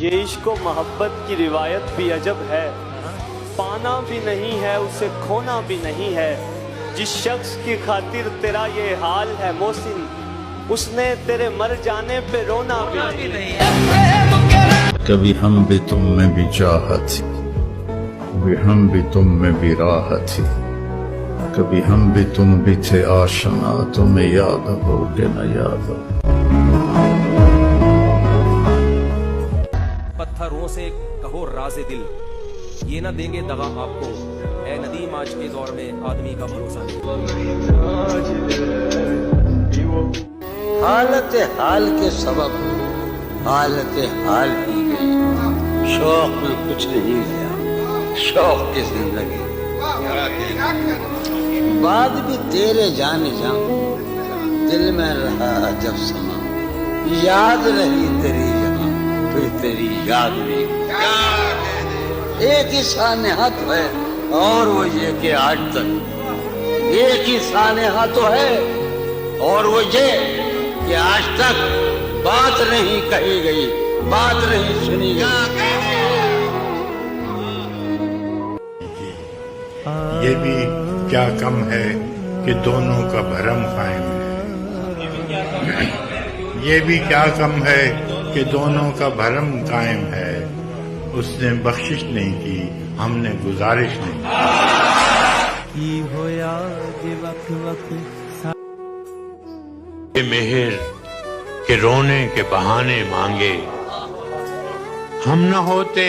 یہ عشق و محبت کی روایت بھی عجب ہے، پانا بھی نہیں ہے اسے کھونا بھی نہیں ہے۔ جس شخص کی خاطر تیرا یہ حال ہے محسن، اس نے تیرے مر جانے پہ رونا بھی نہیں ہے۔ کبھی ہم بھی تم میں بھی چاہت تھی، کبھی ہم بھی تم میں بھی راحت تھی، کبھی ہم بھی تم بھی تھے آشنا، تمہیں یاد ہو کہ نہ یاد ہو۔ پتھروں سے کہو راز دل، یہ نہ دیں گے دغا آپ کو، اے ندیم آج کے دور میں آدمی کا بھروسہ نہیں۔ حالت حال کے سبب حالت حال ہی گئی، شوق میں کچھ نہیں گیا، شوق کی زندگی بعد بھی تیرے جانے جان دل میں رہا جب سما، یاد رہی تیری یہاں پھر تیری یاد بھی۔ ایک ہی سانحہ تو ہے اور وہ یہ کہ آج تک ایک ہی سانحہ تو ہے اور وہ یہ کہ آج تک بات نہیں کہی گئی، بات نہیں سنی گئی۔ یہ بھی کیا کم ہے کہ دونوں کا بھرم قائم ہے، یہ بھی کیا کم ہے کہ دونوں کا بھرم قائم ہے۔ اس نے بخشش نہیں کی، ہم نے گزارش نہیں کی۔ یہ مہر کہ رونے کے بہانے مانگے، ہم نہ ہوتے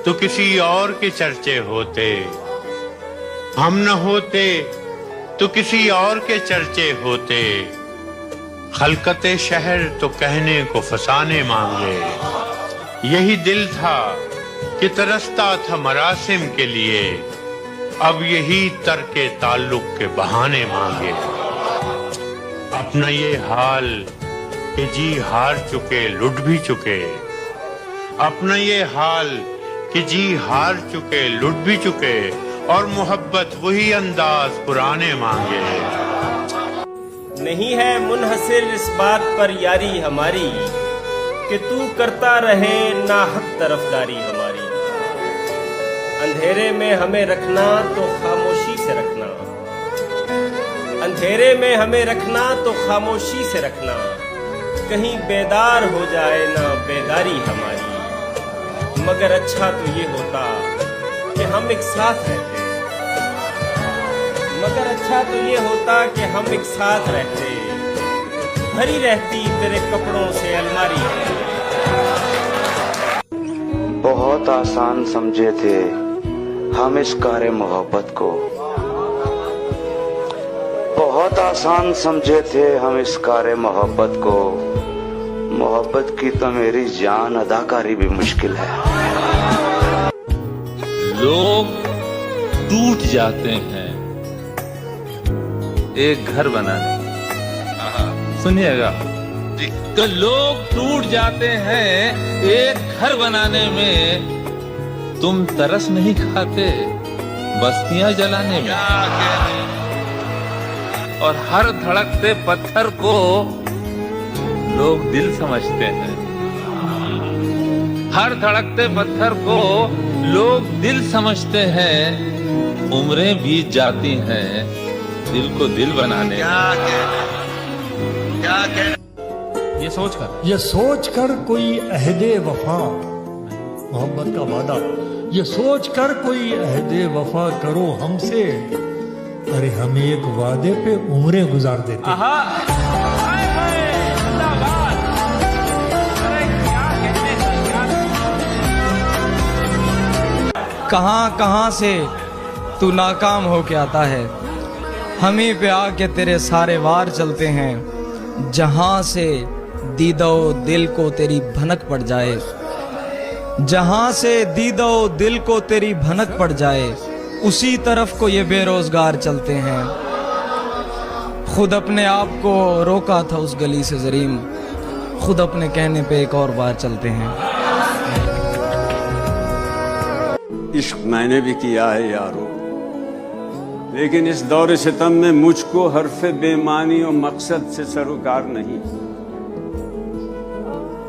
تو کسی اور کے چرچے ہوتے، ہم نہ ہوتے تو کسی اور کے چرچے ہوتے۔ خلقت شہر تو کہنے کو فسانے مانگے، یہی دل تھا کہ ترستا تھا مراسم کے لیے، اب یہی ترک تعلق کے بہانے مانگے۔ اپنا یہ حال کہ جی ہار چکے لٹ بھی چکے، اپنا یہ حال کہ جی ہار چکے لٹ بھی چکے، اور محبت وہی انداز پرانے مانگے۔ نہیں ہے منحصر اس بات پر یاری ہماری کہ تو کرتا رہے ناحق طرفداری ہماری۔ اندھیرے میں ہمیں رکھنا تو خاموشی سے رکھنا، اندھیرے میں ہمیں رکھنا تو خاموشی سے رکھنا، کہیں بیدار ہو جائے نہ بیداری ہماری۔ مگر اچھا تو یہ ہوتا کہ ہم ایک ساتھ رہتے، مگر اچھا تو یہ ہوتا کہ ہم ایک ساتھ رہتے، بھری رہتی تیرے کپڑوں سے الماری۔ بہت آسان سمجھے تھے ہم اس کار محبت کو، بہت آسان سمجھے تھے ہم اس کار محبت کو، محبت کی تو میری جان ادا کاری بھی مشکل ہے۔ لوگ ٹوٹ جاتے ہیں ایک گھر بنانے، سنیے گا، تو لوگ ٹوٹ جاتے ہیں ایک گھر بنانے میں، تم ترس نہیں کھاتے بستیاں جلانے میں۔ اور ہر دھڑکتے پتھر کو لوگ دل سمجھتے ہیں، ہر دھڑکتے پتھر کو لوگ دل سمجھتے ہیں، عمریں بیت جاتی ہیں دل کو دل بنانے میں۔ یہ سوچ کر کوئی عہد وفا، محبت کا وعدہ، یہ سوچ کر کوئی عہد وفا کرو ہم سے، ارے ہم ایک وعدے پہ عمریں گزار دیتے۔ کہاں کہاں سے تو ناکام ہو کے آتا ہے، ہمیں پہ آ کے تیرے سارے وار چلتے ہیں، جہاں سے دیدہ و دل کو تیری بھنک پڑ جائے، جہاں سے دیدہ و دل کو تیری بھنک پڑ جائے، اسی طرف کو یہ بے روزگار چلتے ہیں۔ خود اپنے آپ کو روکا تھا اس گلی سے زریم، خود اپنے کہنے پہ ایک اور بار چلتے ہیں۔ عشق میں نے بھی کیا ہے یارو، لیکن اس دور ستم میں مجھ کو حرف بے معنی و مقصد سے سروکار نہیں۔